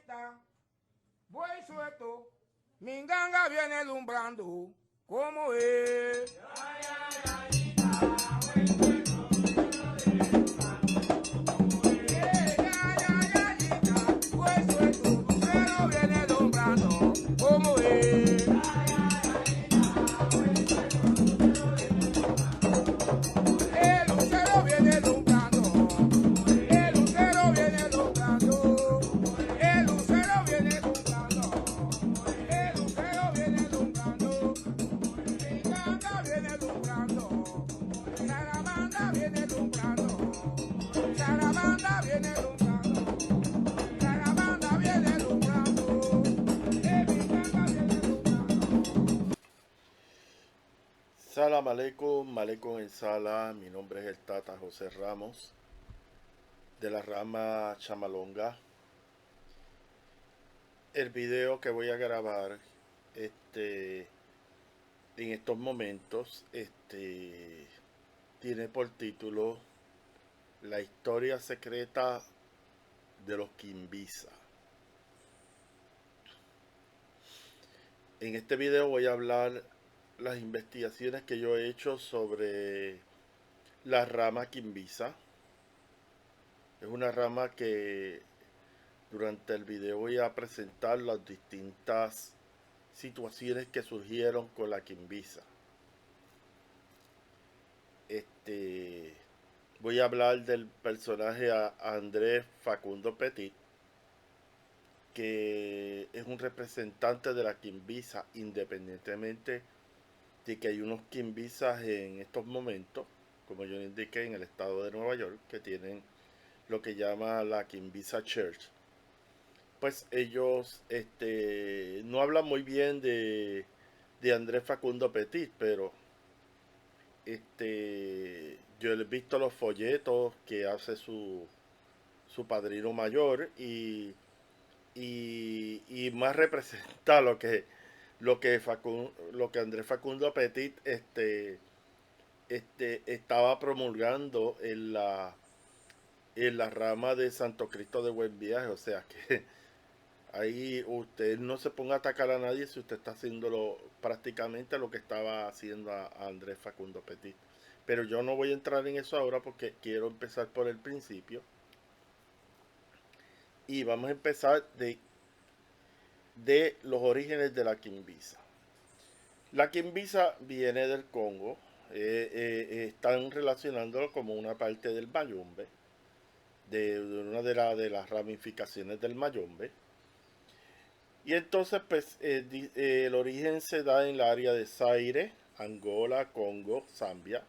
yayita, voy suelto, mi ganga viene alumbrando, ¿cómo es? ¿Cómo es? El lucero viene alumbrando, el lucero viene alumbrando, el lucero viene alumbrando, el lucero viene alumbrando, mi ganga viene alumbrando, Saramanda viene alumbrando, Saramanda viene alumbrando, Saramanda viene alumbrando, mi ganga viene alumbrando. Salam aleikum, maleikum en sala. Mi nombre es el Tata José Ramos de la rama Chamalonga. El video que voy a grabar en estos momentos tiene por título La historia secreta de los Quimbisa. En este video voy a hablar las investigaciones que yo he hecho sobre la rama Quimbisa. Es una rama que durante el video voy a presentar las distintas situaciones que surgieron con la Quimbisa. Voy a hablar del personaje Andrés Facundo Petit, que es un representante de la Quimbisa, independientemente de que hay unos Quimbisas en estos momentos, como yo indiqué, en el estado de Nueva York, que tienen lo que llama la Quimbisa Church. Pues ellos no hablan muy bien de Andrés Facundo Petit, pero yo he visto los folletos que hace su padrino mayor y más representa lo que Andrés Facundo Petit estaba promulgando en la rama de Santo Cristo de Buen Viaje. O sea que ahí usted no se ponga a atacar a nadie si usted está haciéndolo prácticamente lo que estaba haciendo a Andrés Facundo Petit. Pero yo no voy a entrar en eso ahora porque quiero empezar por el principio. Y vamos a empezar de los orígenes de la Quimbisa. La Quimbisa viene del Congo. Están relacionándolo como una parte del Mayombe, de una de las ramificaciones del Mayombe. Y entonces, pues, el origen se da en el área de Zaire, Angola, Congo, Zambia.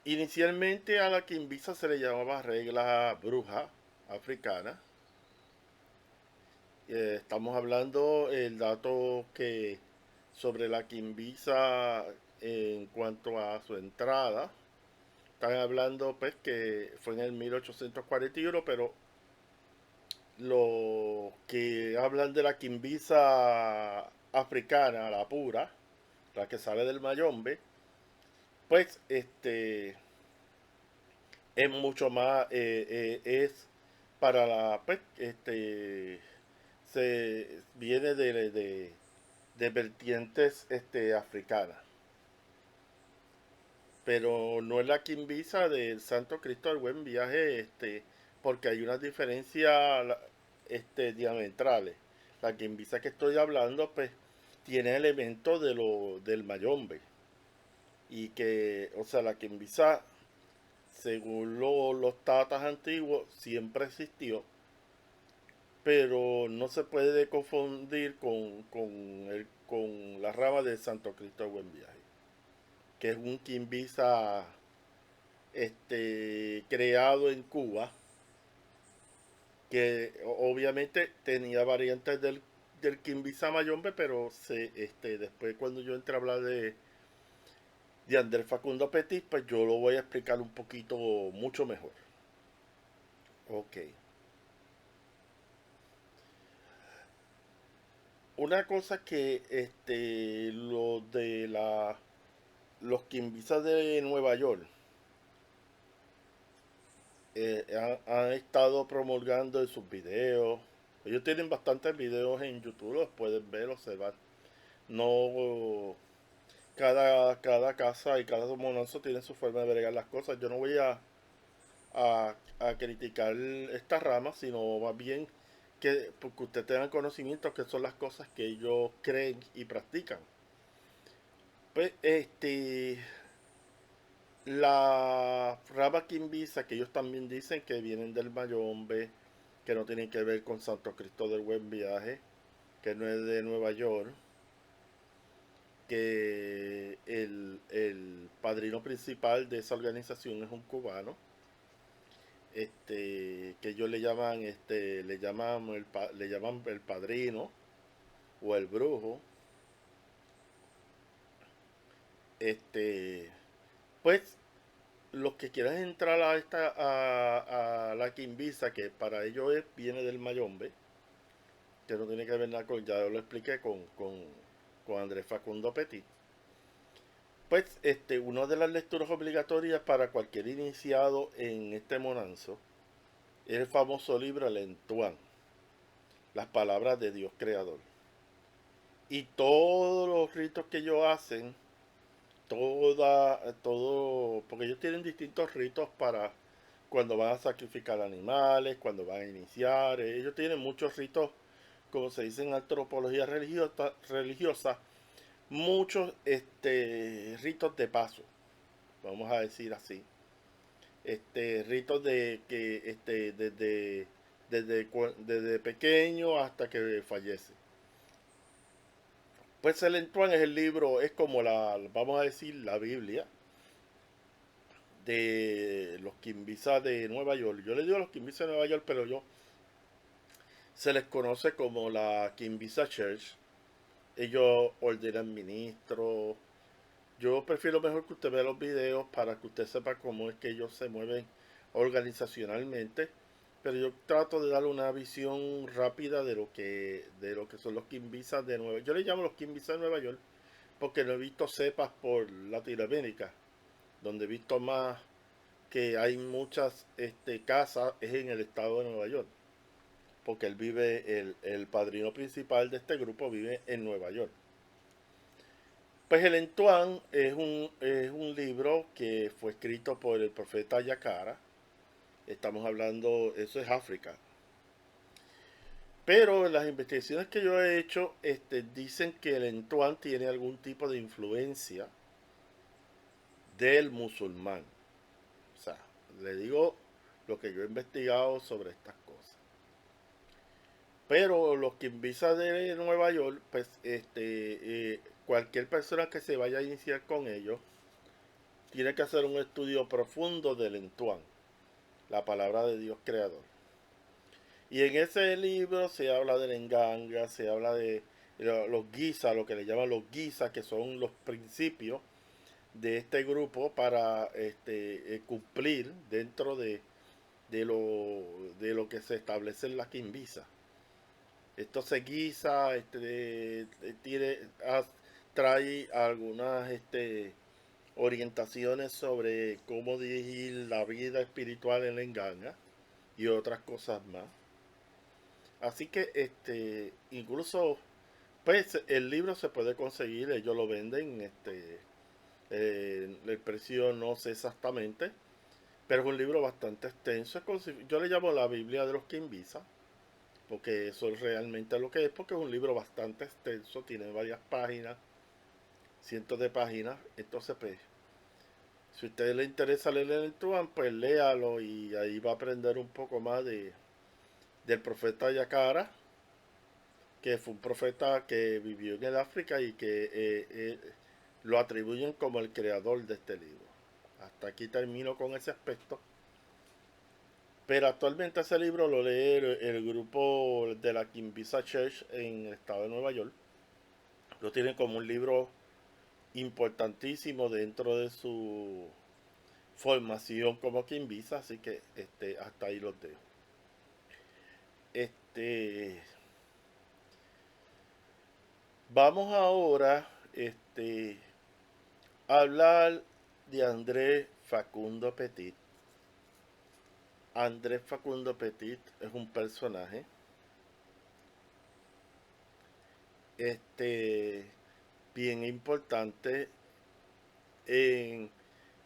Inicialmente a la Quimbisa se le llamaba regla bruja africana. Estamos hablando el dato que sobre la Quimbisa en cuanto a su entrada. Están hablando pues que fue en el 1841, pero los que hablan de la Quimbisa africana, la pura, la que sale del Mayombe, pues es mucho más, es para la, pues, se viene de vertientes africanas. Pero no es la Quimbisa del Santo Cristo del Buen Viaje, porque hay unas diferencias diametrales. La Quimbisa que estoy hablando, pues, tiene elementos del Mayombe. Y que, o sea, la Quimbisa, según los tatas antiguos, siempre existió, pero no se puede confundir con la rama del Santo Cristo del Buen Viaje, que es un Quimbisa creado en Cuba, que obviamente tenía variantes del Quimbisa Mayombe, pero después cuando yo entré a hablar de Andrés Facundo Petit, pues yo lo voy a explicar un poquito mucho mejor. Ok. Una cosa que los Quimbisas de Nueva York, han estado promulgando en sus videos. Ellos tienen bastantes videos en YouTube, los pueden ver, observar. No, cada casa y cada monazo tiene su forma de bregar las cosas. Yo no voy a criticar esta rama, sino más bien que porque usted tenga conocimiento que son las cosas que ellos creen y practican. Pues la rama quimbisa, que ellos también dicen que vienen del Mayombe, que no tienen que ver con Santo Cristo del Buen Viaje, que no es de Nueva York, que el padrino principal de esa organización es un cubano, que ellos le llaman el padrino o el brujo, este, pues los que quieran entrar a la quimbisa, que para ellos viene del Mayombe, que no tiene que ver nada con, ya lo expliqué con Andrés Facundo Petit. Pues una de las lecturas obligatorias para cualquier iniciado en este monanzo es el famoso libro El Entuán, las palabras de Dios Creador. Y todos los ritos que ellos hacen, porque ellos tienen distintos ritos para cuando van a sacrificar animales, cuando van a iniciar, ellos tienen muchos ritos, como se dice en antropología religiosa, muchos ritos de paso, vamos a decir así, ritos de que desde pequeño hasta que fallece. Pues el Entuán es el libro, es como vamos a decir, la Biblia de los quimbisas de Nueva York. Yo le digo a los quimbisas de Nueva York, pero se les conoce como la Quimbisa Church. Ellos ordenan ministros. Yo prefiero mejor que usted vea los videos para que usted sepa cómo es que ellos se mueven organizacionalmente. Pero yo trato de darle una visión rápida de lo que son los quimbisas de Nueva York. Yo le llamo los quimbisas de Nueva York porque no he visto cepas por Latinoamérica, donde he visto más que hay muchas casas es en el estado de Nueva York, porque el padrino principal de este grupo vive en Nueva York. Pues el Entuán es un libro que fue escrito por el profeta Yakara. Estamos hablando, eso es África. Pero las investigaciones que yo he hecho dicen que el Entuán tiene algún tipo de influencia del musulmán. O sea, le digo lo que yo he investigado sobre estas cosas. Pero los quimbisas de Nueva York, pues cualquier persona que se vaya a iniciar con ellos tiene que hacer un estudio profundo del Entuán, la palabra de Dios creador. Y en ese libro se habla del enganga, se habla de los guisas, lo que le llaman los guisas, que son los principios de este grupo para cumplir dentro de lo que se establece en la quimbisa. Esto se guisa, trae algunas orientaciones sobre cómo dirigir la vida espiritual en la enganga y otras cosas más. Así que incluso pues el libro se puede conseguir, ellos lo venden, el precio no sé exactamente, pero es un libro bastante extenso. Yo le llamo la Biblia de los Quimbisa, porque eso es realmente lo que es, porque es un libro bastante extenso, tiene varias páginas, cientos de páginas. Entonces, pues, si a usted le interesa leer el Tuan, pues léalo y ahí va a aprender un poco más del profeta Yakara, que fue un profeta que vivió en el África y que lo atribuyen como el creador de este libro. Hasta aquí termino con ese aspecto. Pero actualmente ese libro lo lee el grupo de la Quimbisa Church en el estado de Nueva York. Lo tienen como un libro importantísimo dentro de su formación como Quimbisa, así que hasta ahí los dejo. Vamos ahora a hablar de Andrés Facundo Petit. Andrés Facundo Petit es un personaje este bien importante en,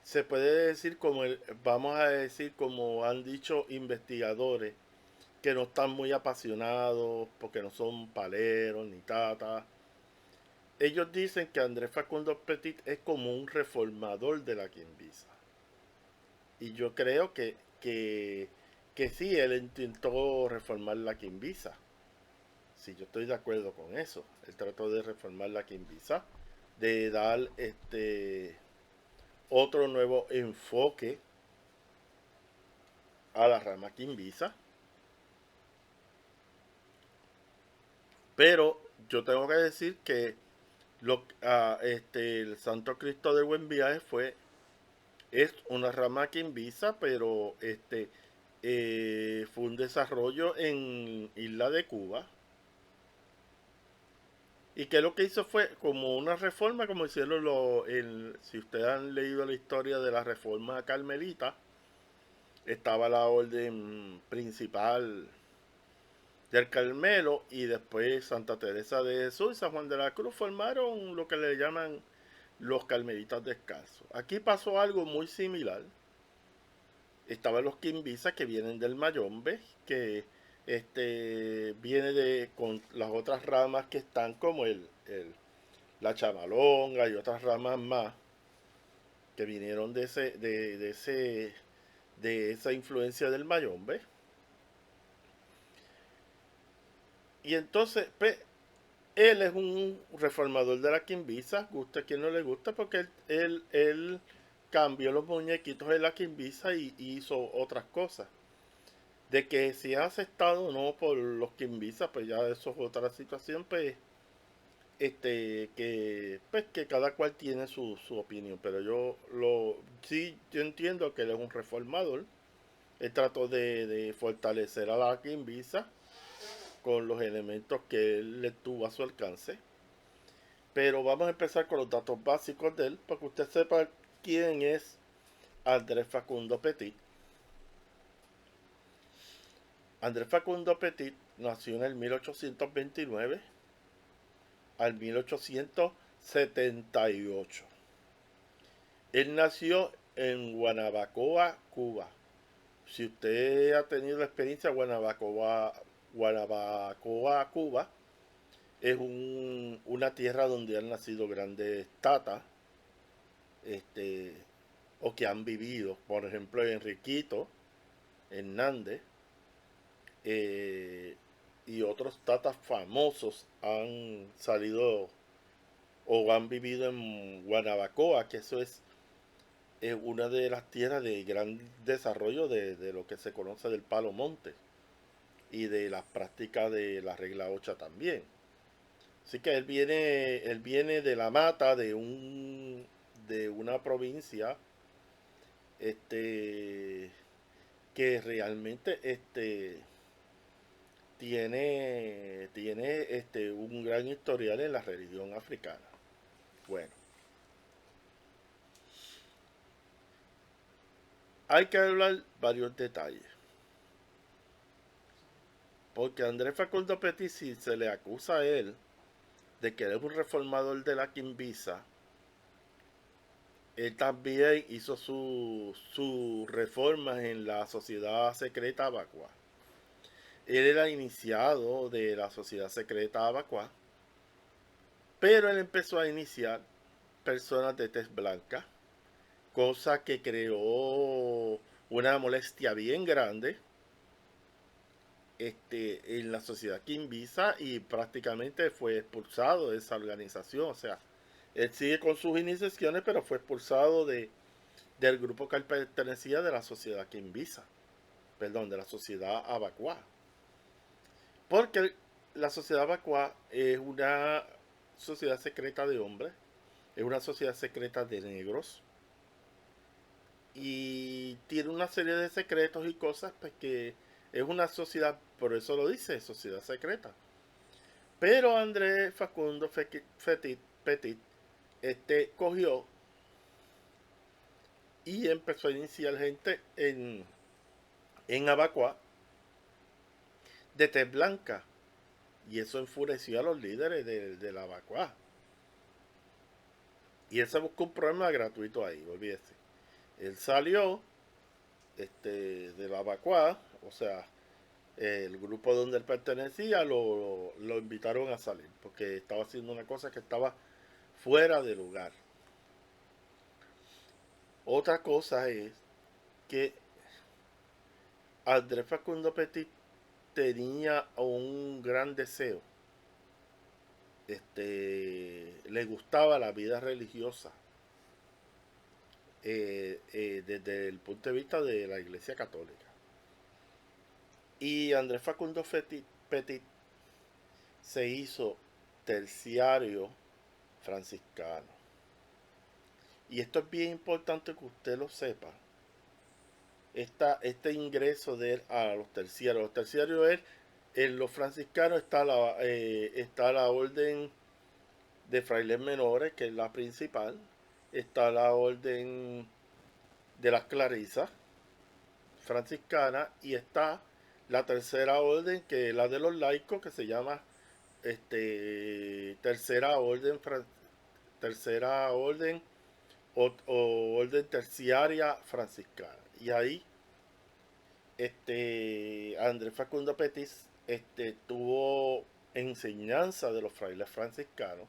se puede decir como vamos a decir como han dicho investigadores que no están muy apasionados porque no son paleros ni tata. Ellos dicen que Andrés Facundo Petit es como un reformador de la Quimbisa. Y yo creo que sí, él intentó reformar la Quimbisa. Sí, yo estoy de acuerdo con eso. Él trató de reformar la Quimbisa, de dar otro nuevo enfoque a la rama Quimbisa. Pero yo tengo que decir que el Santo Cristo del Buen Viaje es una rama Quimbisa, pero fue un desarrollo en Isla de Cuba. Y que lo que hizo fue como una reforma, como hicieron si ustedes han leído la historia de la reforma carmelita, estaba la orden principal del Carmelo y después Santa Teresa de Jesús y San Juan de la Cruz formaron lo que le llaman los carmelitas descalzos. Aquí pasó algo muy similar. Estaban los quimbisas que vienen del Mayombe, que viene con las otras ramas que están como la chamalonga y otras ramas más que vinieron de esa influencia del Mayombe. Y entonces, pues, él es un reformador de la quimbisa, gusta a quien no le gusta, porque él cambió los muñequitos de la quimbisa y hizo otras cosas. De que si ha aceptado o no por los quimbisas, pues ya eso es otra situación, pues, que cada cual tiene su opinión. Pero sí, yo entiendo que él es un reformador. Él trató de fortalecer a la quimbisa con los elementos que él le tuvo a su alcance. Pero vamos a empezar con los datos básicos de él para que usted sepa quién es Andrés Facundo Petit. Andrés Facundo Petit nació en el 1829 al 1878. Él nació en Guanabacoa, Cuba. Si usted ha tenido la experiencia en Guanabacoa, Cuba, es una tierra donde han nacido grandes tatas, o que han vivido. Por ejemplo, Enriquito Hernández y otros tatas famosos han salido o han vivido en Guanabacoa, que eso es una de las tierras de gran desarrollo de lo que se conoce del palo monte y de las prácticas de la regla 8 también. Así que él viene de la mata de una provincia que realmente tiene un gran historial en la religión africana. Bueno, hay que hablar varios detalles. Porque Andrés Facundo Petit, si se le acusa a él de que él es un reformador de la quimbisa, él también hizo sus reformas en la sociedad secreta Abacua. Él era iniciado de la sociedad secreta Abacua, pero él empezó a iniciar personas de tez blanca, cosa que creó una molestia bien grande en la sociedad quimbisa y prácticamente fue expulsado de esa organización. O sea, él sigue con sus iniciaciones, pero fue expulsado del grupo que él pertenecía de la sociedad quimbisa, perdón, de la sociedad Abacua. Porque la sociedad Abacua es una sociedad secreta de hombres, es una sociedad secreta de negros y tiene una serie de secretos y cosas pues, que es una sociedad, por eso lo dice, sociedad secreta. Pero Andrés Facundo Petit cogió y empezó a iniciar gente en Abacuá de tez blanca. Y eso enfureció a los líderes de la Abacuá. Y él se buscó un problema gratuito ahí, olvídese. Él salió de la Abacuá, o sea, el grupo donde él pertenecía lo invitaron a salir, porque estaba haciendo una cosa que estaba fuera de lugar. Otra cosa es que Andrés Facundo Petit tenía un gran deseo. Le gustaba la vida religiosa desde el punto de vista de la Iglesia Católica. Y Andrés Facundo Petit se hizo terciario franciscano. Y esto es bien importante que usted lo sepa. Este ingreso de él a los terciarios. Los terciarios es, en los franciscanos está la orden de frailes menores, que es la principal. Está la orden de las clarisas franciscanas y está la tercera orden, que es la de los laicos, que se llama tercera orden o orden terciaria franciscana. Y ahí Andrés Facundo Petis tuvo enseñanza de los frailes franciscanos,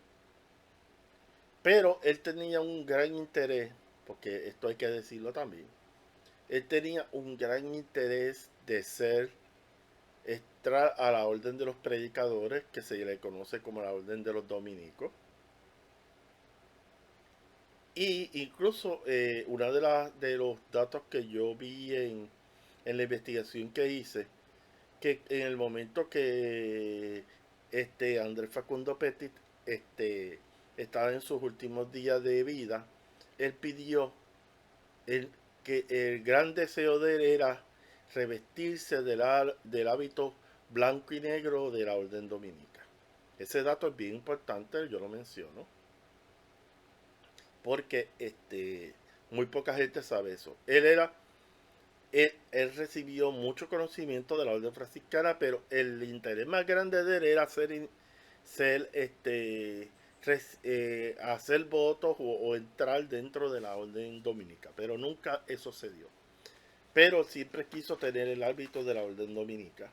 pero él tenía un gran interés, porque esto hay que decirlo también, él tenía un gran interés de ser entrar a la orden de los predicadores, que se le conoce como la orden de los dominicos. Y incluso uno de los datos que yo vi en la investigación que hice, que en el momento que Andrés Facundo Petit estaba en sus últimos días de vida, él pidió que el gran deseo de él era revestirse del hábito blanco y negro de la orden dominica. Ese dato es bien importante, yo lo menciono, porque muy poca gente sabe eso. Él recibió mucho conocimiento de la orden franciscana, pero el interés más grande de él era hacer votos o entrar dentro de la orden dominica, pero nunca eso se dio. Pero siempre quiso tener el hábito de la orden dominica,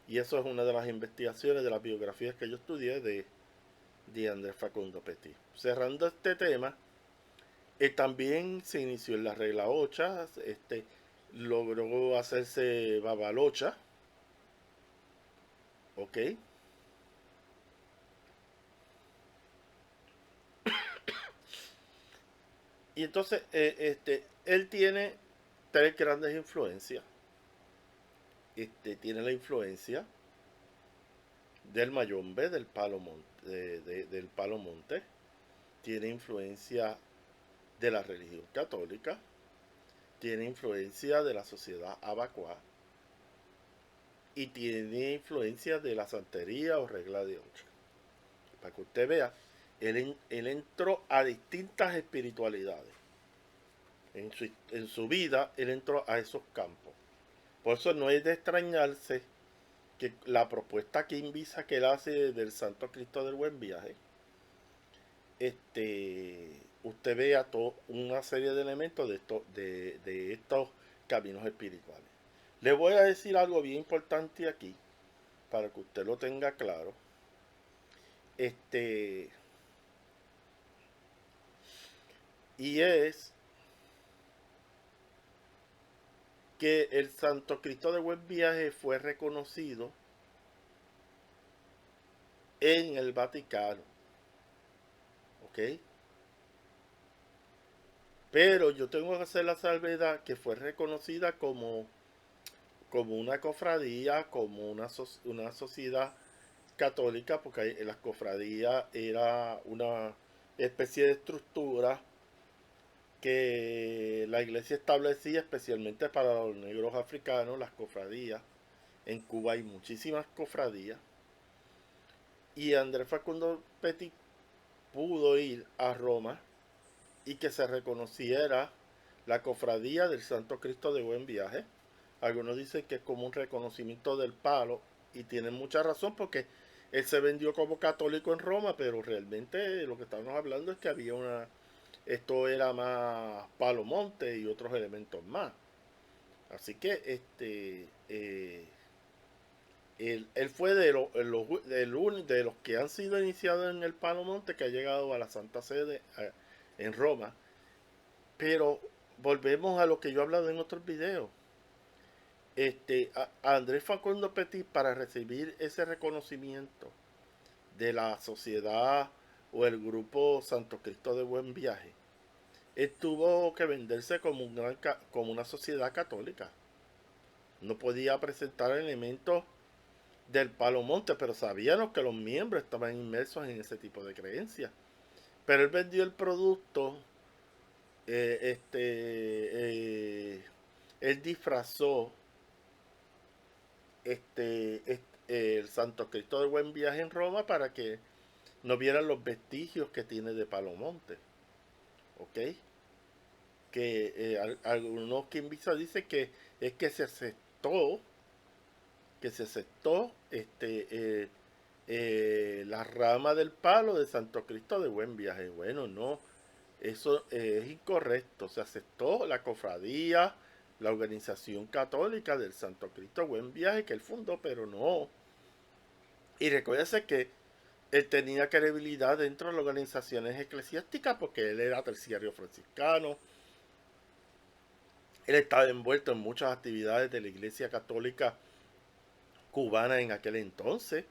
y eso es una de las investigaciones de las biografías que yo estudié de Andrés Facundo Petit. Cerrando este tema, también se inició en la regla 8, logró hacerse babalocha, ¿ok? Y entonces él tiene tres grandes influencias. Tiene la influencia del Mayombe, del Palo Monte, del Palo Monte. Tiene influencia de la religión católica. Tiene influencia de la sociedad abacuá. Y tiene influencia de la santería o regla de 8. Para que usted vea, él entró a distintas espiritualidades. En su vida, él entró a esos campos. Por eso no es de extrañarse que la propuesta Kimbisa que él hace del Santo Cristo del Buen Viaje, usted vea una serie de elementos de estos caminos espirituales. Le voy a decir algo bien importante aquí, para que usted lo tenga claro. Y es que el Santo Cristo de Buen Viaje fue reconocido en el Vaticano, ¿ok? Pero yo tengo que hacer la salvedad que fue reconocida como una cofradía, como una sociedad católica, porque las cofradías era una especie de estructura que la iglesia establecía especialmente para los negros africanos, las cofradías. En Cuba hay muchísimas cofradías. Y Andrés Facundo Petit pudo ir a Roma y que se reconociera la cofradía del Santo Cristo de Buen Viaje Algunos dicen que es como un reconocimiento del palo y tienen mucha razón porque él se vendió como católico en Roma, pero realmente lo que estamos hablando es que había esto era más palo monte y otros elementos más. Así que él fue de los que han sido iniciados en el palo monte que ha llegado a la Santa Sede en Roma. Pero volvemos a lo que yo he hablado en otros videos. A Andrés Facundo Petit, para recibir ese reconocimiento de la sociedad o el grupo Santo Cristo de Buen Viaje, él tuvo que venderse como una sociedad católica. No podía presentar elementos del Palo Monte, pero sabíamos que los miembros estaban inmersos en ese tipo de creencias. Pero él vendió el producto, él disfrazó el Santo Cristo de Buen Viaje en Roma para que no vieran los vestigios que tiene de Palomonte. ¿Ok? Que algunos Kimbisa dicen que es que se aceptó la rama del palo de Santo Cristo de Buen Viaje. Bueno, no, eso es incorrecto. Se aceptó la cofradía, la organización católica del Santo Cristo Buen Viaje que él fundó, pero no. Y recuérdese que él tenía credibilidad dentro de las organizaciones eclesiásticas porque él era terciario franciscano. Él estaba envuelto en muchas actividades de la Iglesia Católica cubana en aquel entonces.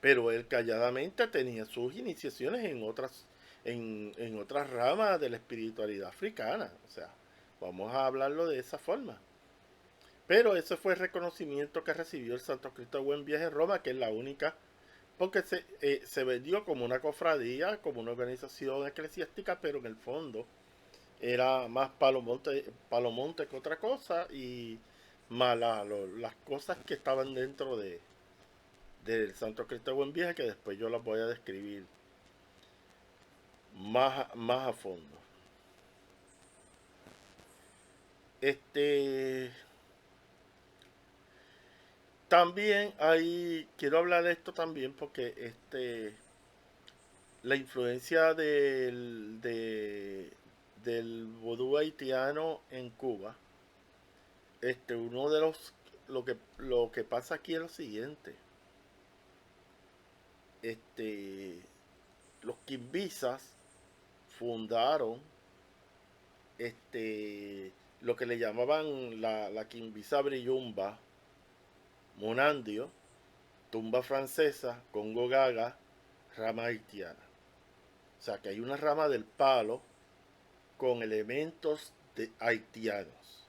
Pero él calladamente tenía sus iniciaciones en otras ramas de la espiritualidad africana. O sea, vamos a hablarlo de esa forma. Pero ese fue el reconocimiento que recibió el Santo Cristo de Buen Viaje en Roma, que es la única, porque se vendió como una cofradía, como una organización eclesiástica, pero en el fondo era más palomonte que otra cosa y más las cosas que estaban dentro del Santo Cristo de Buen Viaje, que después yo las voy a describir más a fondo. También quiero hablar de esto también porque la influencia del vudú haitiano en Cuba, uno de lo que pasa aquí es lo siguiente. Los quimbisas fundaron lo que le llamaban la quimbisa brillumba, monandio, tumba francesa, congo gaga, rama haitiana. O sea que hay una rama del palo con elementos haitianos.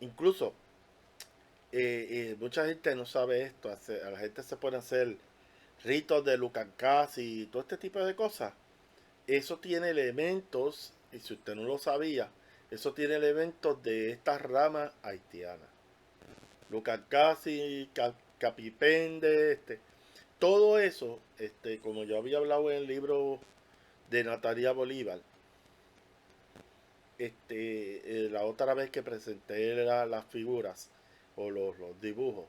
Incluso mucha gente no sabe esto. A la gente se puede hacer ritos de Lucancás y todo este tipo de cosas. Eso tiene elementos, y si usted no lo sabía, eso tiene elementos de esta rama haitiana. Lucancasi, Capipende, todo eso, como yo había hablado en el libro de Natalia Bolívar, la otra vez que presenté las figuras o los dibujos,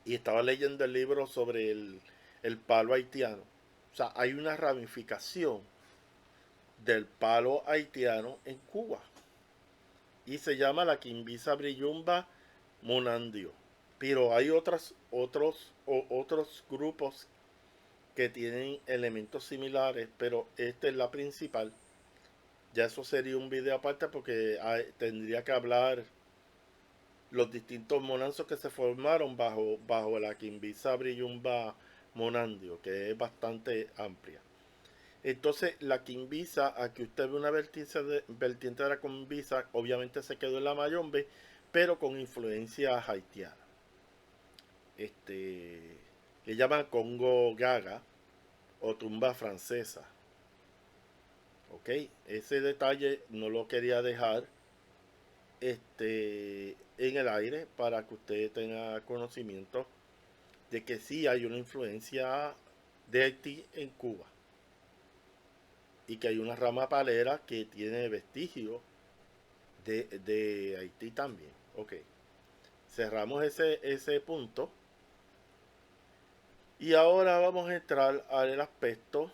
y estaba leyendo el libro sobre el palo haitiano. O sea, hay una ramificación del palo haitiano en Cuba y se llama la quimbisa brillumba monandio. Pero hay otros grupos que tienen elementos similares, pero esta es la principal. Ya eso sería un video aparte porque tendría que hablar los distintos monanzos que se formaron bajo la quimbisa brillumba monandio, que es bastante amplia. Entonces, la quimbisa, aquí usted ve una vertiente de la quimbisa, obviamente se quedó en la Mayombe, pero con influencia haitiana. Le llaman Congo Gaga o tumba francesa. Ok, ese detalle no lo quería dejar en el aire para que usted tenga conocimiento de que sí hay una influencia de Haití en Cuba y que hay una rama palera que tiene vestigios de Haití también. Ok, cerramos ese punto. Y ahora vamos a entrar al aspecto,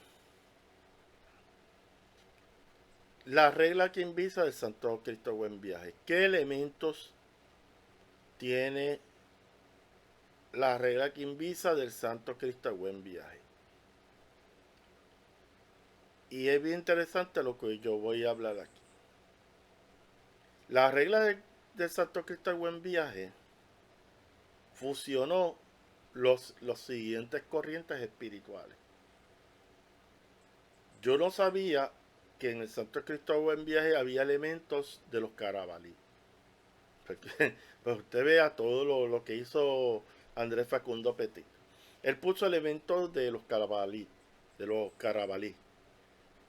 la regla que invisa del Santo Cristo Buen Viaje. ¿Qué elementos tiene la regla que invisa del Santo Cristo Buen Viaje? Y es bien interesante lo que yo voy a hablar aquí. La regla del Santo Cristo Buen Viaje fusionó los siguientes corrientes espirituales. Yo no sabía que en el Santo Cristo Buen Viaje había elementos de los carabalí. Pues usted vea todo lo que hizo Andrés Facundo Petit. Él puso elementos de los carabalí,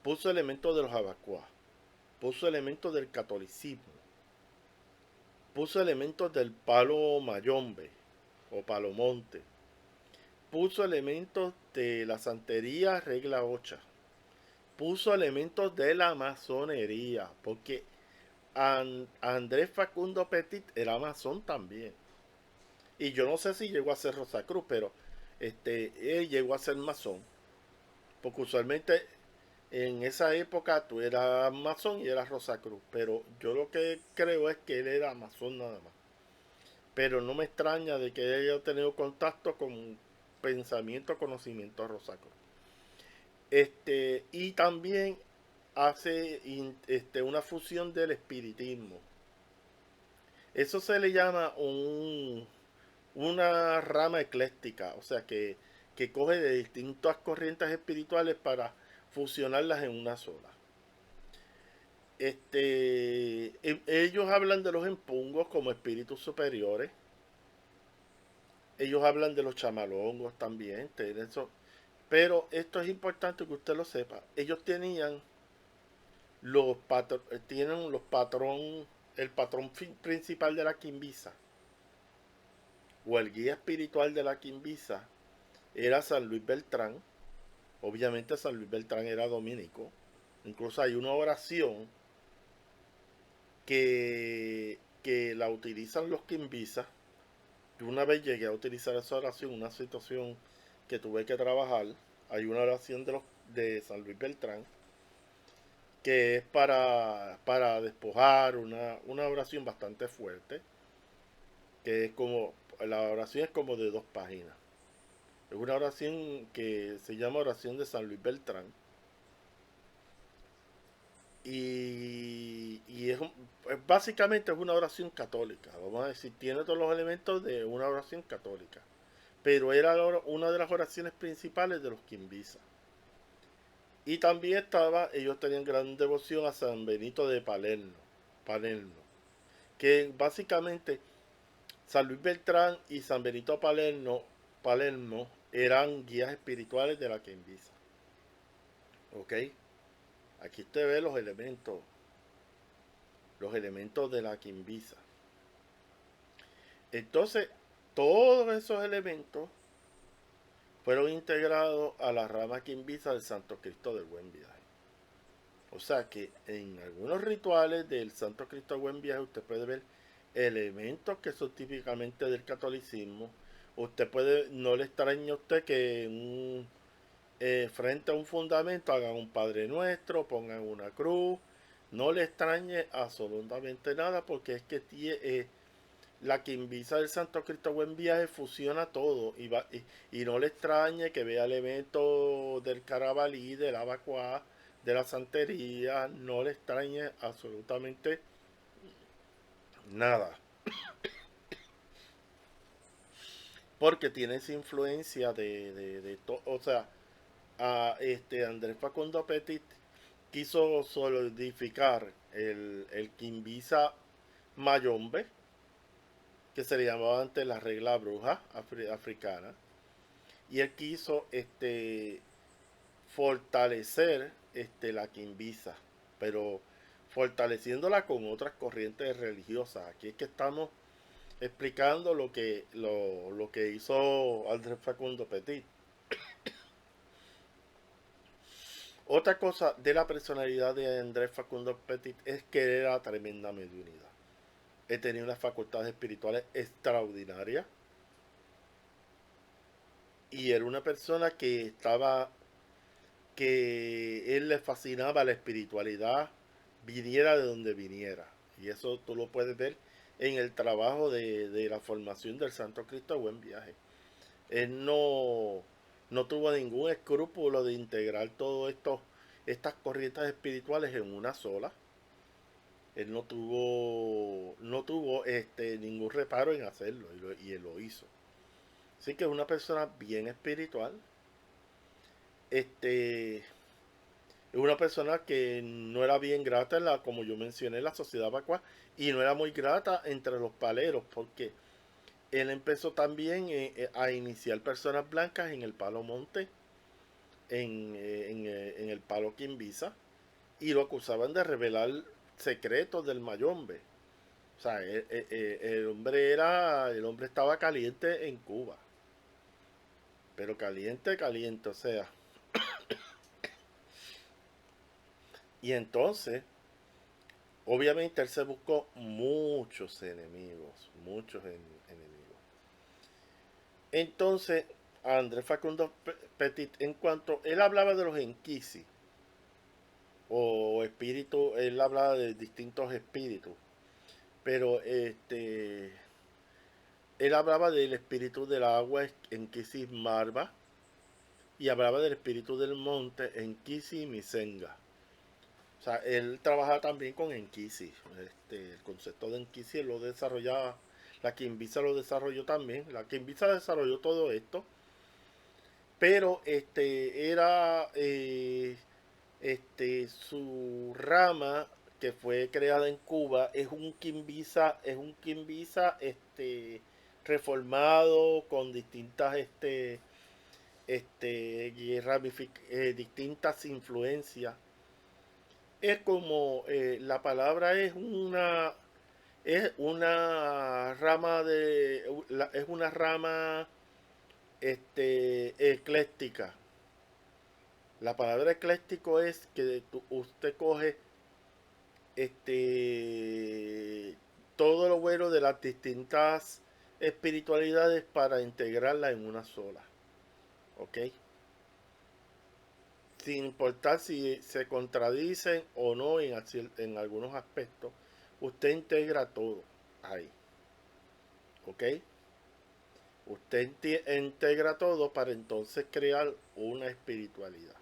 puso elementos de los abacuá, puso elementos del catolicismo, puso elementos del palo mayombe o palomonte, puso elementos de la santería regla 8, puso elementos de la masonería, porque Andrés Facundo Petit era masón también. Y yo no sé si llegó a ser Rosacruz, pero él llegó a ser masón. Porque usualmente en esa época tú eras masón y eras Rosacruz. Pero yo lo que creo es que él era masón nada más. Pero no me extraña de que haya tenido contacto con pensamiento, conocimiento Rosacruz. Y también hace una fusión del espiritismo. Eso se le llama una rama ecléctica, o sea que coge de distintas corrientes espirituales para fusionarlas en una sola. Ellos hablan de los empungos como espíritus superiores. Ellos hablan de los chamalongos también, eso. Pero esto es importante que usted lo sepa. Ellos tenían tienen el patrón principal de la quimbisa o el guía espiritual de la quimbisa era San Luis Beltrán. Obviamente San Luis Beltrán era dominico. Incluso hay una oración que la utilizan los quimbisas. Yo una vez llegué a utilizar esa oración, una situación que tuve que trabajar. Hay una oración de San Luis Beltrán que es para despojar, una oración bastante fuerte, que es como, la oración es como de 2 páginas. Es una oración que se llama oración de San Luis Beltrán. Y básicamente es una oración católica, vamos a decir, tiene todos los elementos de una oración católica, pero era una de las oraciones principales de los quimbisas. Y también ellos tenían gran devoción a San Benito de Palermo, que básicamente San Luis Beltrán y San Benito Palermo eran guías espirituales de la quimbisa. ¿Ok? Aquí usted ve los elementos de la quimbisa. Entonces, todos esos elementos fueron integrados a la rama quimbisa del Santo Cristo del Buen Viaje. O sea que en algunos rituales del Santo Cristo del Buen Viaje usted puede ver elementos que son típicamente del catolicismo. No le extraña a usted que frente a un fundamento hagan un Padre Nuestro, pongan una cruz. No le extrañe absolutamente nada porque es que la quimbisa del Santo Cristo Buen Viaje fusiona todo y no le extrañe que vea elementos del carabalí, del abacuá, de la santería, no le extrañe absolutamente nada. Porque tiene esa influencia de todo, o sea, Andrés Facundo Petit quiso solidificar el quimbisa mayombe, que se le llamaba antes la regla bruja africana, y él quiso fortalecer la quimbisa, pero fortaleciéndola con otras corrientes religiosas. Aquí es que estamos explicando lo que hizo Andrés Facundo Petit. Otra cosa de la personalidad de Andrés Facundo Petit es que era tremenda mediunidad. Él tenía unas facultades espirituales extraordinarias y era una persona que él le fascinaba la espiritualidad, viniera de donde viniera. Y eso tú lo puedes ver en el trabajo de la formación del Santo Cristo de Buen Viaje. Él no tuvo ningún escrúpulo de integrar todo esto, estas corrientes espirituales en una sola. Él no tuvo ningún reparo en hacerlo y él lo hizo. Así que es una persona bien espiritual. Es una persona que no era bien grata como yo mencioné, en la sociedad vacua, y no era muy grata entre los paleros, porque él empezó también a iniciar personas blancas en el Palo Monte, en el Palo Quimbisa, y lo acusaban de revelar secretos del Mayombe. O sea, el hombre estaba caliente en Cuba, pero caliente, caliente, o sea. Y entonces, obviamente él se buscó muchos enemigos, enemigos. Entonces, Andrés Facundo Petit, en cuanto él hablaba de los enquisi o espíritus, él hablaba de distintos espíritus, pero él hablaba del espíritu del agua en Kisi Marva y hablaba del espíritu del monte en Kisi Misenga. O sea, él trabajaba también con Enkisi. El concepto de Enkisi lo desarrollaba. La Kimbisa lo desarrolló también. La Kimbisa desarrolló todo esto. Pero era su rama que fue creada en Cuba es un Kimbisa reformado con distintas distintas influencias. Es como la palabra es una rama es una rama ecléctica. La palabra ecléctico es que usted coge este todo lo bueno de las distintas espiritualidades para integrarla en una sola, ¿ok? Sin importar si se contradicen o no en algunos aspectos, usted integra todo ahí, ¿ok? Usted integra todo para entonces crear una espiritualidad.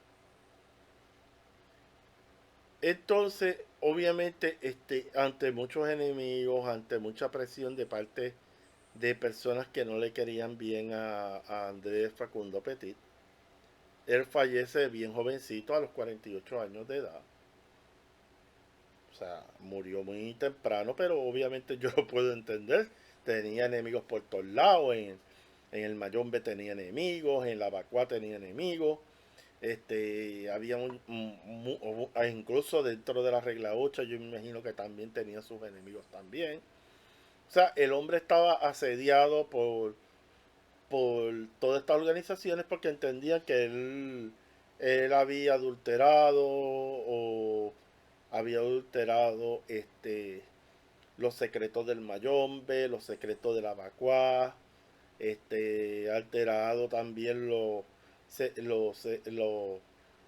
Entonces, obviamente, ante muchos enemigos, ante mucha presión de parte de personas que no le querían bien a Andrés Facundo Petit, él fallece bien jovencito a los 48 años de edad. O sea, murió muy temprano, pero obviamente yo lo puedo entender. Tenía enemigos por todos lados. En el Mayombe tenía enemigos, en la Bacua tenía enemigos. Había incluso dentro de la regla 8 yo me imagino que también tenía sus enemigos también. O sea, el hombre estaba asediado por todas estas organizaciones porque entendían que él había adulterado o había adulterado los secretos del Mayombe, los secretos de la Bacua, alterado también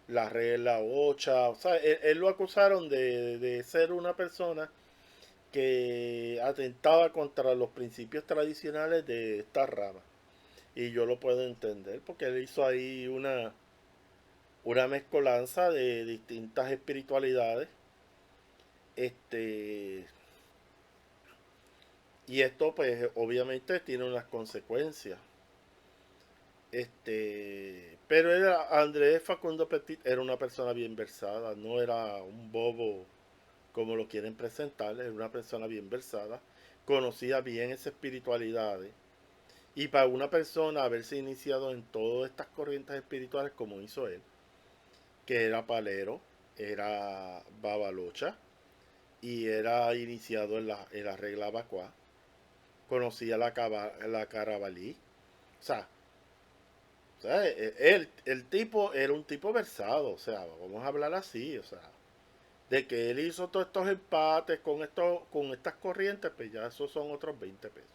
la regla 8. O sea, él lo acusaron de ser una persona que atentaba contra los principios tradicionales de esta rama. Y yo lo puedo entender porque él hizo ahí una mezcolanza de distintas espiritualidades. Este, y esto pues obviamente tiene unas consecuencias. Pero Andrés Facundo Petit era una persona bien versada, no era un bobo como lo quieren presentar, era una persona bien versada, conocía bien esas espiritualidades. Y para una persona haberse iniciado en todas estas corrientes espirituales como hizo él, que era palero, era babalocha y era iniciado en la regla Bacua, conocía la carabalí. O sea, O sea, el tipo era un tipo versado, o sea, vamos a hablar así, o sea, de que él hizo todos estos empates con estas corrientes, pues ya esos son otros 20 pesos.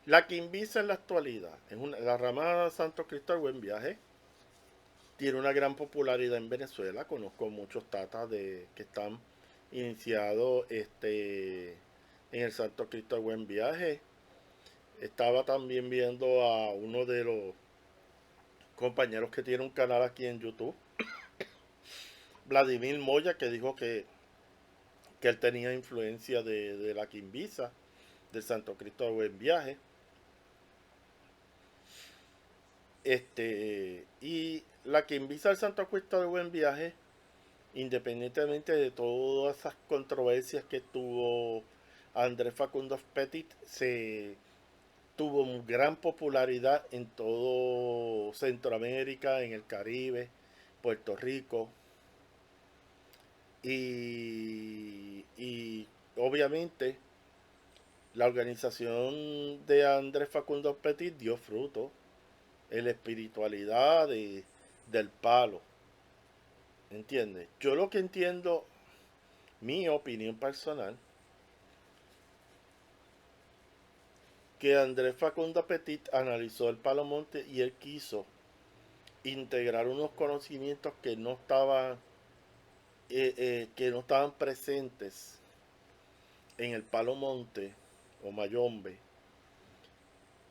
La Quimbisa en la actualidad, la rama Santo Cristo del Buen Viaje, tiene una gran popularidad en Venezuela. Conozco muchos tatas que están iniciados en el Santo Cristo del Buen Viaje. Estaba también viendo a uno de los compañeros que tiene un canal aquí en YouTube, Vladimir Moya, que dijo que él tenía influencia de la Quimbisa, del Santo Cristo del Buen Viaje. Y la Quimbisa del Santo Cristo del Buen Viaje, independientemente de todas esas controversias que tuvo Andrés Facundo Petit, se tuvo gran popularidad en todo Centroamérica, en el Caribe, Puerto Rico. Y obviamente la organización de Andrés Facundo Petit dio fruto en la espiritualidad del palo. ¿Entiendes? Yo lo que entiendo, mi opinión personal, que Andrés Facundo Petit analizó el Palo Monte y él quiso integrar unos conocimientos que no estaban presentes en el Palo Monte o Mayombe,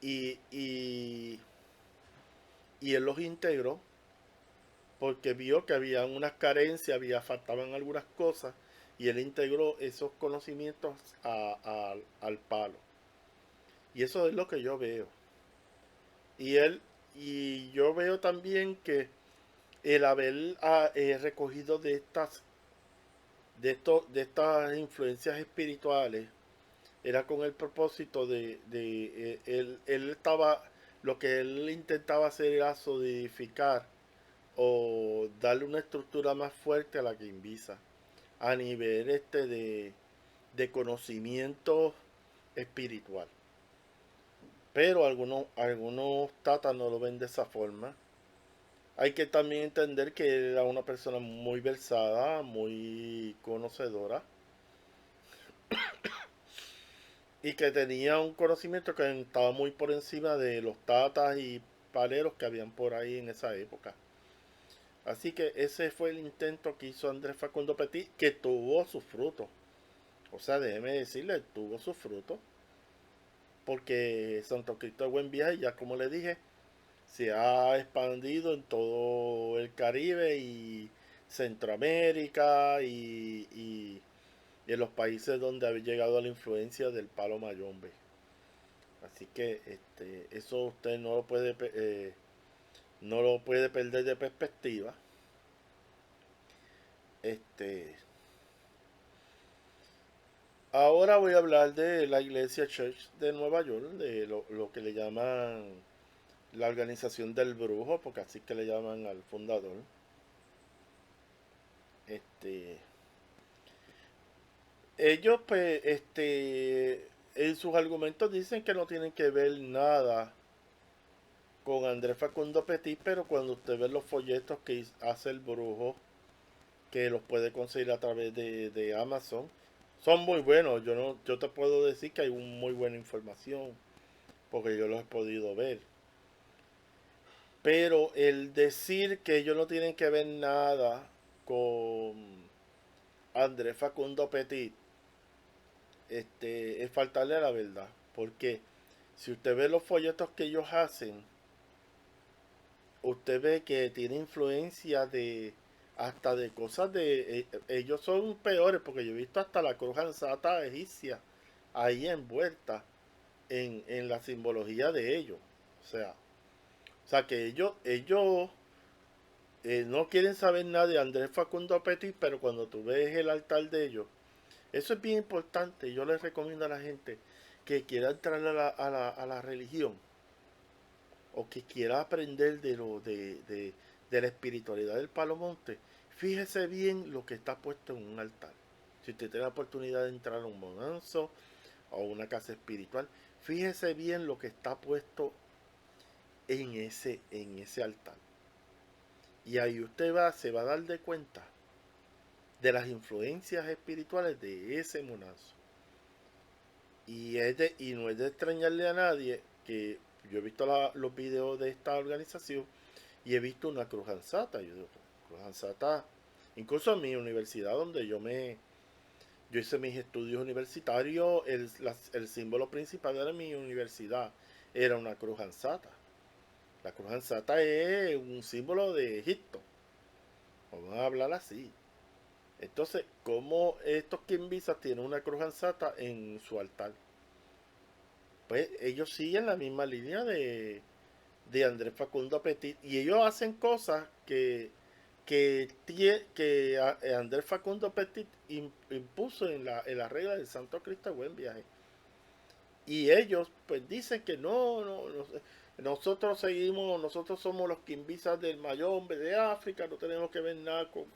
y, y, y él los integró porque vio que había unas carencias, faltaban algunas cosas, y él integró esos conocimientos al palo. Y eso es lo que yo veo. Y él y yo veo también que el haber recogido de estas influencias espirituales era con el propósito él estaba, lo que él intentaba hacer era solidificar o darle una estructura más fuerte a la Quimbisa a nivel de conocimiento espiritual. Pero algunos tatas no lo ven de esa forma. Hay que también entender que él era una persona muy versada, muy conocedora, y que tenía un conocimiento que estaba muy por encima de los tatas y paleros que habían por ahí en esa época. Así que ese fue el intento que hizo Andrés Facundo Petit, que tuvo sus frutos. O sea, déjeme decirle, tuvo sus frutos. Porque Santo Cristo de Buen Viaje, ya como le dije, se ha expandido en todo el Caribe y Centroamérica y en los países donde ha llegado la influencia del palo mayombe. Así que eso usted no lo puede perder de perspectiva. Este, Ahora voy a hablar de la Iglesia Church de Nueva York, de lo que le llaman la organización del brujo, porque así que le llaman al fundador. Este, Ellos, pues, en sus argumentos dicen que no tienen que ver nada con Andrés Facundo Petit, pero cuando usted ve los folletos que hace el brujo, que los puede conseguir a través de Amazon, son muy buenos. Yo te puedo decir que hay muy buena información, porque yo los he podido ver. Pero el decir que ellos no tienen que ver nada con Andrés Facundo Petit, es faltarle a la verdad. Porque si usted ve los folletos que ellos hacen, usted ve que tiene influencia hasta de cosas ellos son peores, porque yo he visto hasta la cruz ansata egipcia ahí envuelta en la simbología de ellos. O sea que ellos no quieren saber nada de Andrés Facundo Petit, pero cuando tú ves el altar de ellos, eso es bien importante. Yo les recomiendo a la gente que quiera entrar a la religión o que quiera aprender de la espiritualidad del Palo Monte, fíjese bien lo que está puesto en un altar. Si usted tiene la oportunidad de entrar a un monanzo o una casa espiritual, fíjese bien lo que está puesto en ese altar. Y ahí se va a dar de cuenta de las influencias espirituales de ese monazo. Y no es de extrañarle a nadie que yo he visto los videos de esta organización y he visto una cruz ansata. Yo digo, cruz ansata, incluso en mi universidad donde yo hice mis estudios universitarios, el símbolo principal de mi universidad era una cruz ansata. La cruz ansata es un símbolo de Egipto. Vamos a hablar así. Entonces, ¿cómo estos quimbisas tienen una cruz ansata en su altar? Pues ellos siguen la misma línea de Andrés Facundo Petit y ellos hacen cosas que Andrés Facundo Petit impuso en la regla del Santo Cristo Buen Viaje. Y ellos pues dicen que no, nosotros somos los quimbisas del Mayombe de África, no tenemos que ver nada con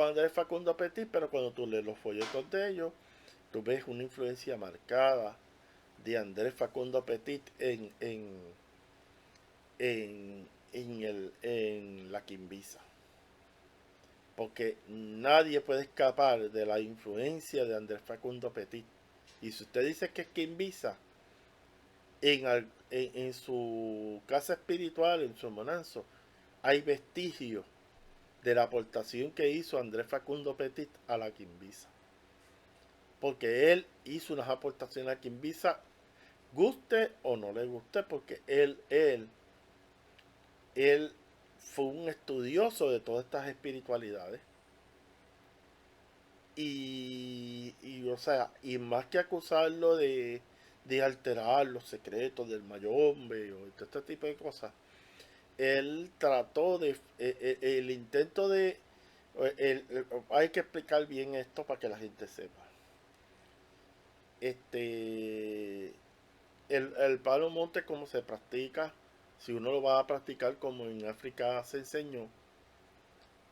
Andrés Facundo Petit, pero cuando tú lees los folletos de ellos, tú ves una influencia marcada de Andrés Facundo Petit en la quimbisa. Porque nadie puede escapar de la influencia de Andrés Facundo Petit. Y si usted dice que es quimbisa, en su casa espiritual, en su monanzo, hay vestigios de la aportación que hizo Andrés Facundo Petit a la quimbisa. Porque él hizo unas aportaciones a la quimbisa, guste o no le guste, porque él fue un estudioso de todas estas espiritualidades. O sea, y más que acusarlo de alterar los secretos del Mayombe o de este tipo de cosas, él trató el intento de, hay que explicar bien esto para que la gente sepa. El palo monte como se practica, si uno lo va a practicar como en África se enseñó,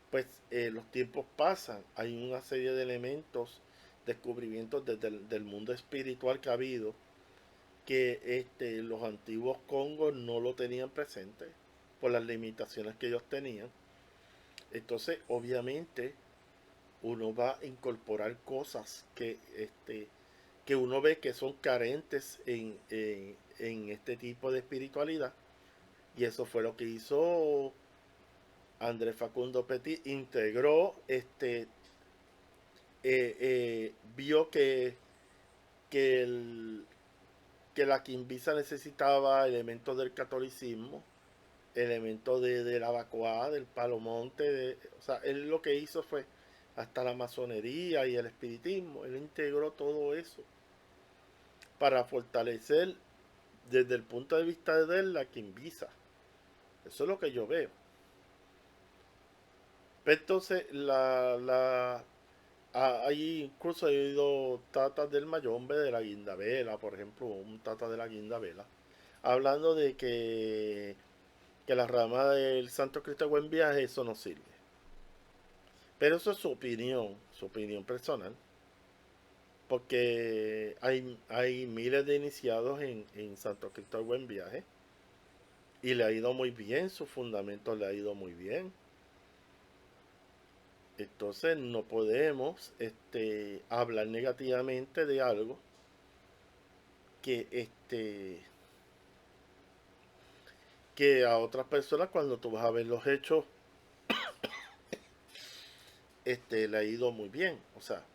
pues los tiempos pasan, hay una serie de elementos, descubrimientos del mundo espiritual que ha habido, que los antiguos congos no lo tenían presente por las limitaciones que ellos tenían. Entonces, obviamente, uno va a incorporar cosas que uno ve que son carentes en este tipo de espiritualidad. Y eso fue lo que hizo Andrés Facundo Petit. Integró, vio que, el, que la quimbisa necesitaba elementos del catolicismo, elementos de la vacuada, del palomonte. O sea, él lo que hizo fue hasta la masonería y el espiritismo. Él integró todo eso para fortalecer desde el punto de vista de él la quimbisa. Eso es lo que yo veo. Entonces, hay incluso he oído tatas del Mayombe de la Guindabela, por ejemplo, un tata de la Guindabela, hablando de que la rama del Santo Cristo Buen Viaje, eso no sirve. Pero eso es su opinión personal. Porque hay miles de iniciados en Santo Cristo Buen Viaje. Y le ha ido muy bien, sus fundamentos le ha ido muy bien. Entonces no podemos hablar negativamente de algo que que a otras personas cuando tú vas a ver los hechos le ha ido muy bien. O sea,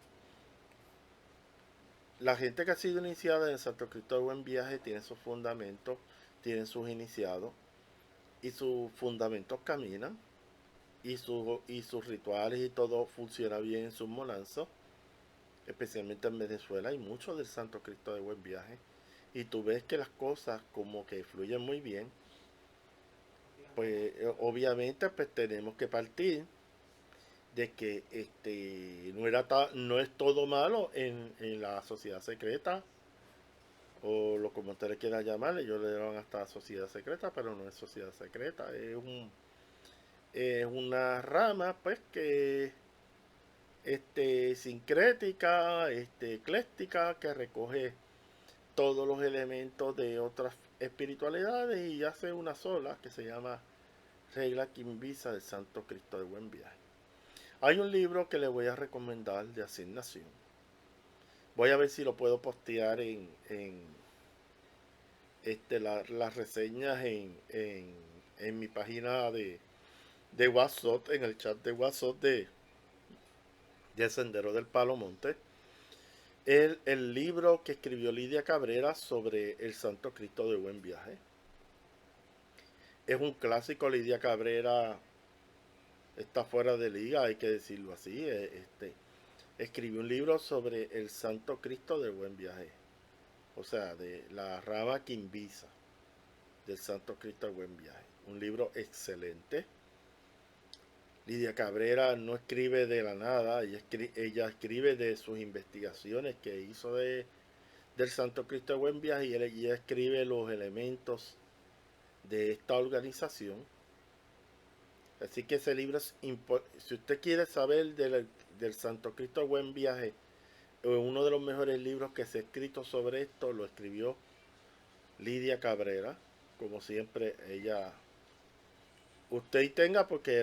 la gente que ha sido iniciada en Santo Cristo de Buen Viaje tiene sus fundamentos, tiene sus iniciados y sus fundamentos caminan y sus rituales y todo funciona bien en sus monanzos. Especialmente en Venezuela hay mucho del Santo Cristo de Buen Viaje y tú ves que las cosas como que fluyen muy bien. Pues obviamente pues tenemos que partir de que no es todo malo en la sociedad secreta o lo como ustedes quieran llamarle. Ellos le llaman hasta sociedad secreta, pero no es sociedad secreta, es una rama pues que sincrética, ecléctica, que recoge todos los elementos de otras espiritualidades y hace una sola que se llama Regla Quimbisa del Santo Cristo de Buen Viaje. Hay un libro que le voy a recomendar de asignación. Voy a ver si lo puedo postear en las reseñas en mi página de WhatsApp, en el chat de WhatsApp de Sendero del Palo Monte. El libro que escribió Lidia Cabrera sobre el Santo Cristo de Buen Viaje. Es un clásico. Lidia Cabrera está fuera de liga, hay que decirlo así. Escribió un libro sobre el Santo Cristo de Buen Viaje. O sea, de la rama quimbisa del Santo Cristo de Buen Viaje. Un libro excelente. Lidia Cabrera no escribe de la nada, ella escribe de sus investigaciones que hizo del Santo Cristo de Buen Viaje y ella escribe los elementos de esta organización. Así que ese libro es importante. Si usted quiere saber del Santo Cristo de Buen Viaje, uno de los mejores libros que se ha escrito sobre esto lo escribió Lidia Cabrera. Como siempre, usted tenga, porque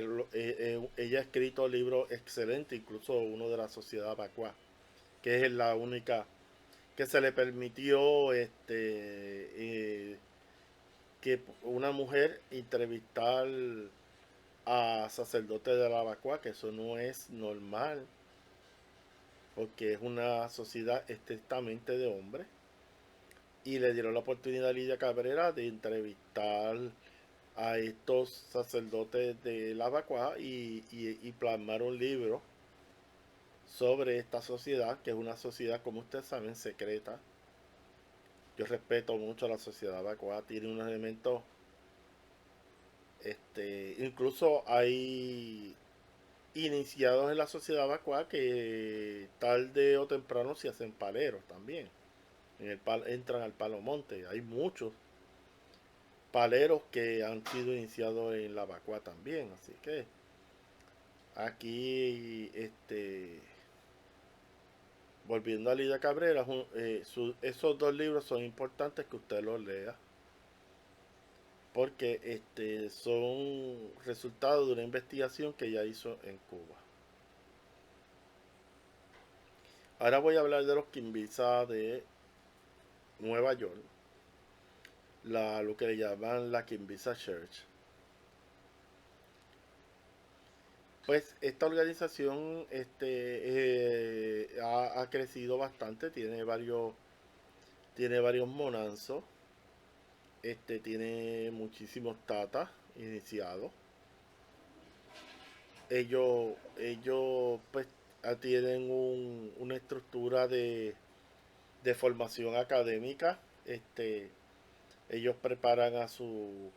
ella ha escrito libros excelentes, incluso uno de la Sociedad Abacuá, que es la única que se le permitió que una mujer entrevistar a sacerdotes de la Abacuá, que eso no es normal, porque es una sociedad estrictamente de hombres, y le dieron la oportunidad a Lidia Cabrera de entrevistar a estos sacerdotes de la Abacuá y plasmar un libro sobre esta sociedad, que es una sociedad, como ustedes saben, secreta. Yo respeto mucho a la sociedad Abacuá, tiene unos elementos, incluso hay iniciados en la sociedad Abacuá que tarde o temprano se hacen paleros también. Entran al Palo Monte. Hay muchos paleros que han sido iniciados en la Abacuá también. Así que aquí, volviendo a Lidia Cabrera, esos dos libros son importantes que usted los lea, porque son resultados de una investigación que ella hizo en Cuba. Ahora voy a hablar de los quimbisa de Nueva York, lo que le llaman la Quimbisa Church. Pues esta organización ha crecido bastante, tiene varios monanzos, tiene muchísimos tatas iniciados. Ellos pues tienen una estructura de formación académica. Ellos preparan a sus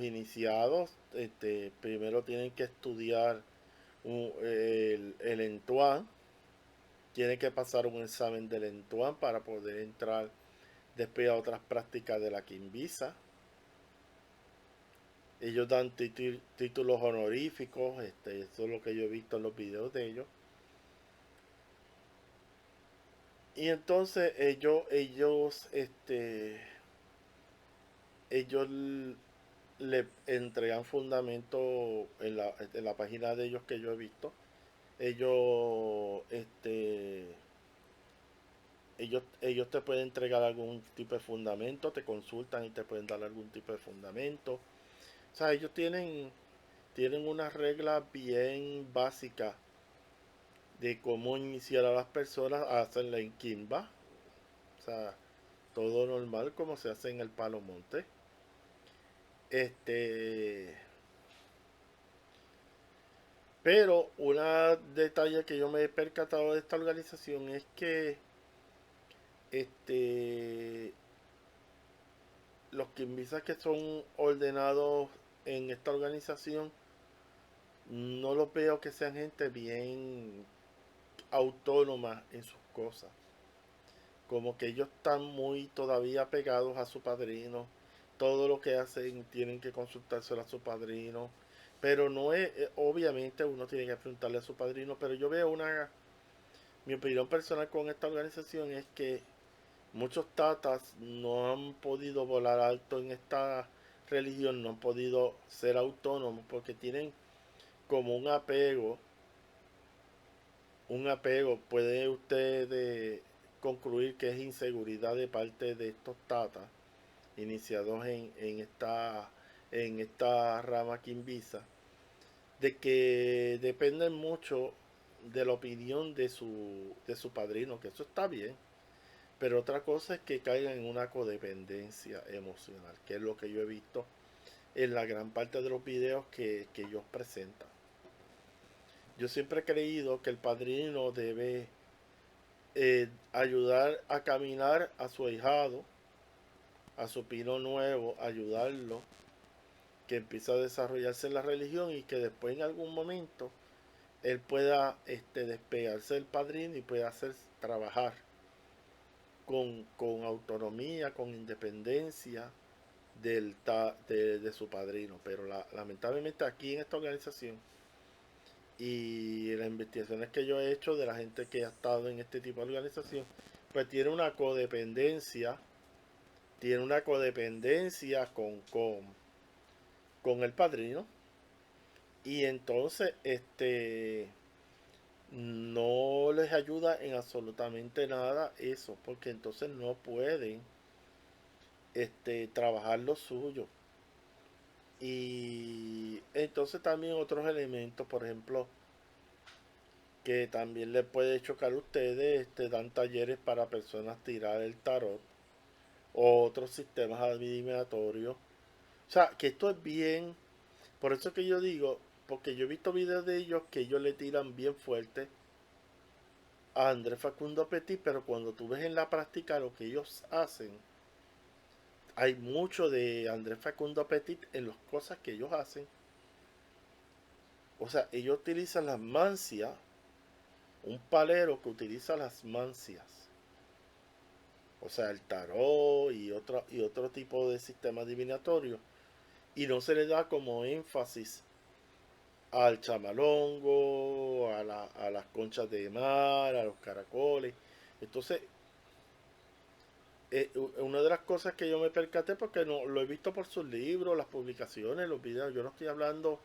iniciados. Primero tienen que estudiar el Entuán. Tienen que pasar un examen del Entuán para poder entrar después a otras prácticas de la quimbisa. Ellos dan títulos honoríficos. Eso es lo que yo he visto en los videos de ellos. Y entonces ellos le entregan fundamento en la página de ellos que yo he visto. Ellos te pueden entregar algún tipo de fundamento, te consultan y te pueden dar algún tipo de fundamento. O sea, ellos tienen unas reglas bien básicas de cómo iniciar a las personas a hacerla en Kimba. O sea, todo normal como se hace en el Palo Monte. Pero un detalle que yo me he percatado de esta organización es que los quimbisas que son ordenados en esta organización no los veo que sean gente bien autónoma en sus cosas. Como que ellos están muy todavía pegados a su padrino. Todo lo que hacen tienen que consultárselo a su padrino. Pero no es, obviamente uno tiene que preguntarle a su padrino. Pero yo veo mi opinión personal con esta organización es que muchos tatas no han podido volar alto en esta religión, no han podido ser autónomos porque tienen como puede usted concluir que es inseguridad de parte de estos tatas iniciados en esta rama quimbisa, de que dependen mucho de la opinión de su padrino, que eso está bien, pero otra cosa es que caigan en una codependencia emocional, que es lo que yo he visto en la gran parte de los videos que ellos presentan. Yo siempre he creído que el padrino debe ayudar a caminar a su ahijado, a su pino nuevo, ayudarlo, que empiece a desarrollarse en la religión y que después en algún momento él pueda despegarse del padrino y pueda hacer trabajar con autonomía, con independencia de su padrino. Pero lamentablemente aquí en esta organización y las investigaciones que yo he hecho de la gente que ha estado en este tipo de organización, pues tiene una codependencia con el padrino. Y entonces no les ayuda en absolutamente nada eso, porque entonces no pueden trabajar lo suyo. Y entonces también otros elementos, por ejemplo, que también les puede chocar a ustedes, dan talleres para personas tirar el tarot o otros sistemas adivinatorios. O sea, que esto es bien, por eso que yo digo, porque yo he visto videos de ellos que ellos le tiran bien fuerte a Andrés Facundo Petit, pero cuando tú ves en la práctica lo que ellos hacen, hay mucho de Andrés Facundo Petit en las cosas que ellos hacen. O sea, ellos utilizan las mancias, un palero que utiliza las mancias, o sea, el tarot y otro tipo de sistema divinatorio, y no se le da como énfasis al chamalongo, a las conchas de mar, a los caracoles. Entonces, una de las cosas que yo me percaté, porque no lo he visto por sus libros, las publicaciones, los videos, yo no estoy hablando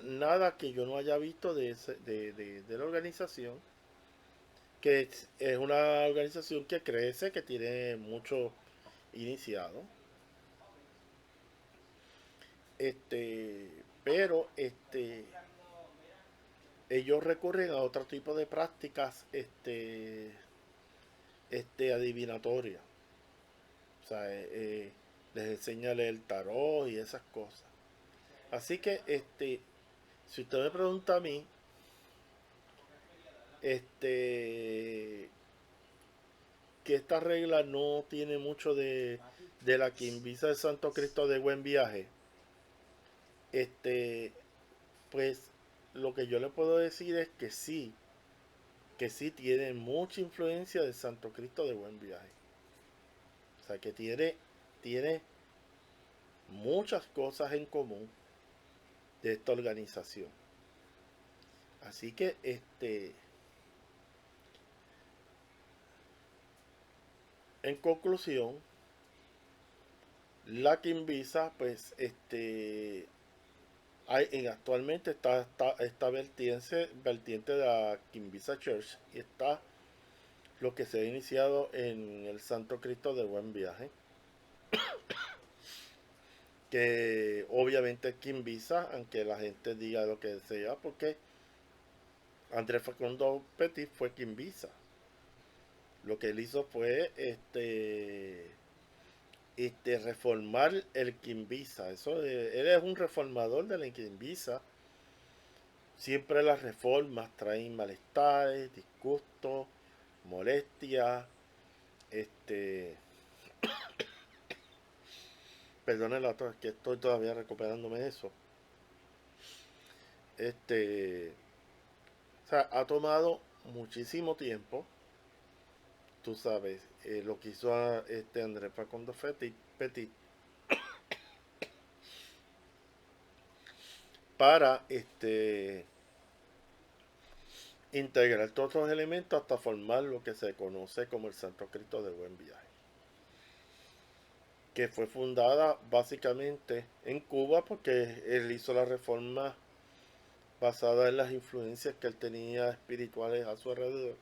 nada que yo no haya visto de la organización, que es una organización que crece, que tiene mucho iniciado, este, pero ellos recurren a otro tipo de prácticas adivinatorias. O sea, les enseña a leer el tarot y esas cosas. Así que, si usted me pregunta a mí, este, que esta regla no tiene mucho de la quimbisa de Santo Cristo de Buen Viaje, este, pues lo que yo le puedo decir es que sí tiene mucha influencia de Santo Cristo de Buen Viaje. O sea, que tiene muchas cosas en común de esta organización. Así que en conclusión, la Quimbisa, pues actualmente está esta vertiente de la Quimbisa Church y está lo que se ha iniciado en el Santo Cristo de Buen Viaje, que obviamente es Quimbisa, aunque la gente diga lo que sea, porque Andrés Facundo Petit fue Quimbisa. Lo que él hizo fue reformar el Quimbisa. Él es un reformador de la Quimbisa. Siempre las reformas traen malestares, disgustos, molestias, perdone la tos, que estoy todavía recuperándome de eso. O sea, ha tomado muchísimo tiempo, tú sabes, lo que hizo Andrés Facundo Petit para integrar todos los elementos hasta formar lo que se conoce como el Santo Cristo de Buen Viaje, que fue fundada básicamente en Cuba porque él hizo la reforma basada en las influencias que él tenía espirituales a su alrededor.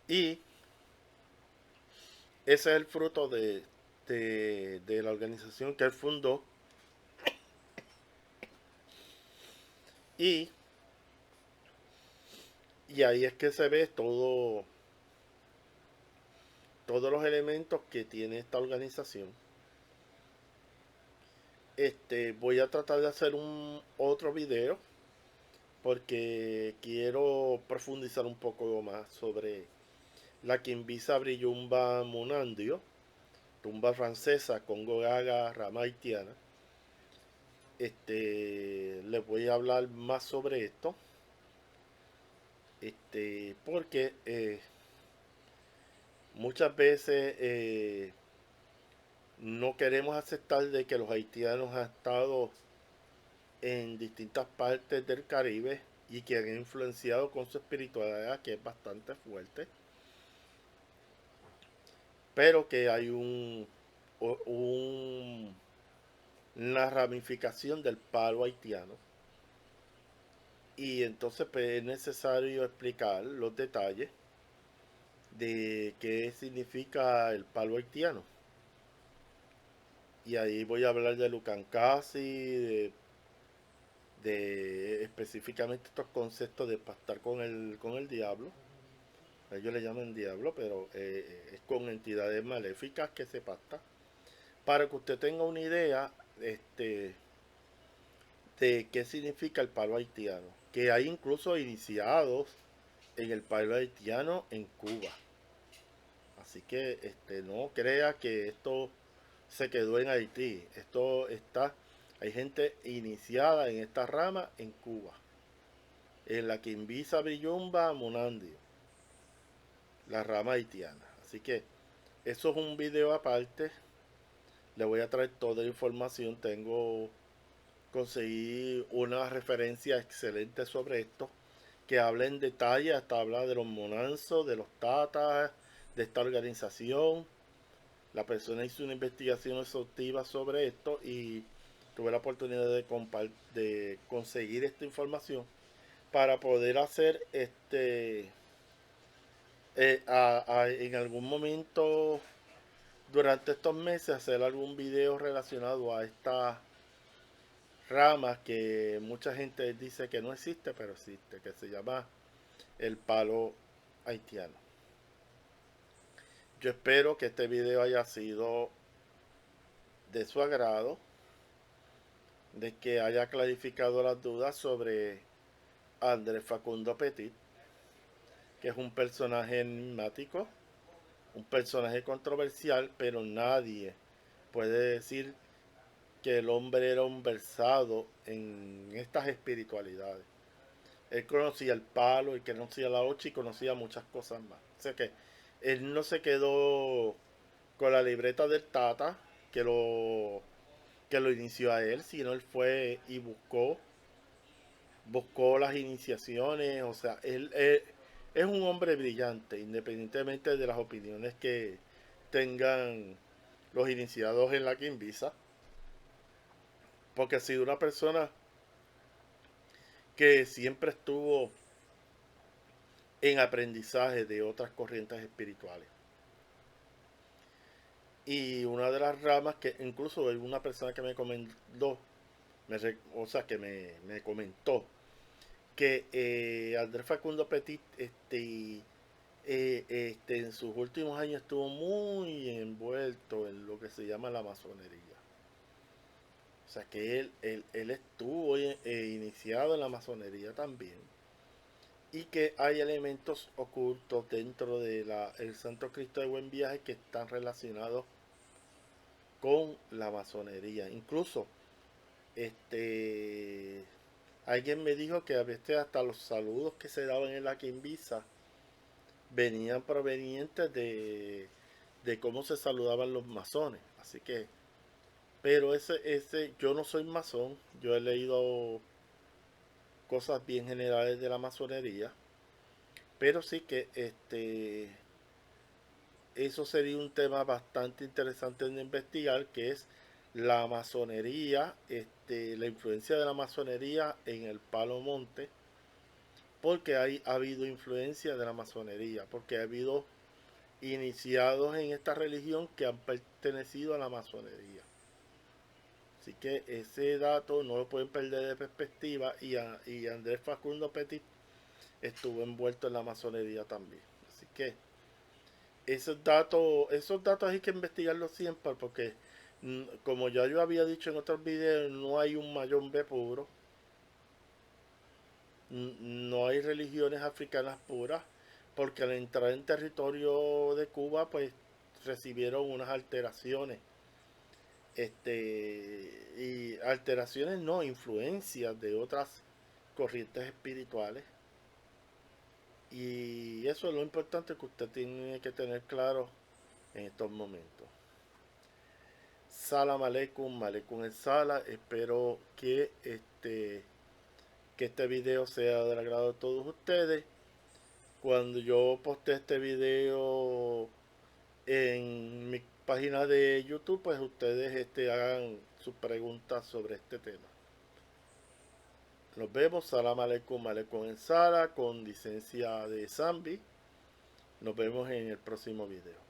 Y ese es el fruto de la organización que él fundó. Y, y ahí es que se ve todos los elementos que tiene esta organización. Voy a tratar de hacer otro video porque quiero profundizar un poco más sobre la Quimbisa Brillumba Munandio, tumba francesa, Congo Gaga, rama haitiana. Les voy a hablar más sobre esto. Porque muchas veces no queremos aceptar de que los haitianos han estado en distintas partes del Caribe y que han influenciado con su espiritualidad, que es bastante fuerte, pero que hay una ramificación del palo haitiano, y entonces pues, es necesario explicar los detalles de qué significa el palo haitiano. Y ahí voy a hablar de Lucancasi, de específicamente estos conceptos de pactar con el diablo. Ellos le llaman diablo, pero es con entidades maléficas que se pacta. Para que usted tenga una idea de qué significa el palo haitiano. Que hay incluso iniciados en el palo haitiano en Cuba. Así que no crea que esto se quedó en Haití. Hay gente iniciada en esta rama en Cuba. En la Quimbisa Brillumba Munandio, la rama haitiana. Así que eso es un video aparte. Le voy a traer toda la información. Conseguí una referencia excelente sobre esto, que habla en detalle, hasta habla de los monanzos, de los tatas, de esta organización. La persona hizo una investigación exhaustiva sobre esto y tuve la oportunidad de conseguir esta información para poder hacer en algún momento durante estos meses hacer algún video relacionado a esta rama que mucha gente dice que no existe, pero existe, que se llama el palo haitiano. Yo espero que este video haya sido de su agrado, de que haya clarificado las dudas sobre Andrés Facundo Petit, que es un personaje enigmático, un personaje controversial, pero nadie puede decir que el hombre era un versado en estas espiritualidades. Él conocía el palo, y conocía la ocha y conocía muchas cosas más. O sea que él no se quedó con la libreta del Tata que lo inició a él, sino él fue y buscó las iniciaciones. O sea, él es un hombre brillante, independientemente de las opiniones que tengan los iniciados en la Quimbisa, porque ha sido una persona que siempre estuvo en aprendizaje de otras corrientes espirituales. Y una de las ramas que incluso hay una persona que me comentó, me comentó que Andrés Facundo Petit en sus últimos años estuvo muy envuelto en lo que se llama la masonería. O sea que él estuvo iniciado en la masonería también. Y que hay elementos ocultos dentro de el Santo Cristo de Buen Viaje que están relacionados con la masonería. Incluso alguien me dijo que a veces hasta los saludos que se daban en la Quimbisa venían provenientes de cómo se saludaban los masones. Así que, pero yo no soy masón. Yo he leído cosas bien generales de la masonería, pero sí que eso sería un tema bastante interesante de investigar, que es la masonería, la influencia de la masonería en el Palo Monte, porque ha habido influencia de la masonería, porque ha habido iniciados en esta religión que han pertenecido a la masonería. Así que ese dato no lo pueden perder de perspectiva, y Andrés Facundo Petit estuvo envuelto en la masonería también. Así que esos datos hay que investigarlos siempre, porque como ya yo había dicho en otros videos, no hay un mayombe puro, no hay religiones africanas puras, porque al entrar en territorio de Cuba, pues recibieron unas alteraciones, y alteraciones no, influencias de otras corrientes espirituales, y eso es lo importante que usted tiene que tener claro en estos momentos. Salam aleikum, aleikum el sala. Espero que este video sea del agrado de todos ustedes. Cuando yo poste este video en mi página de YouTube, pues ustedes hagan sus preguntas sobre este tema. Nos vemos. Salam aleikum, aleikum el sala, con licencia de Zambi. Nos vemos en el próximo video.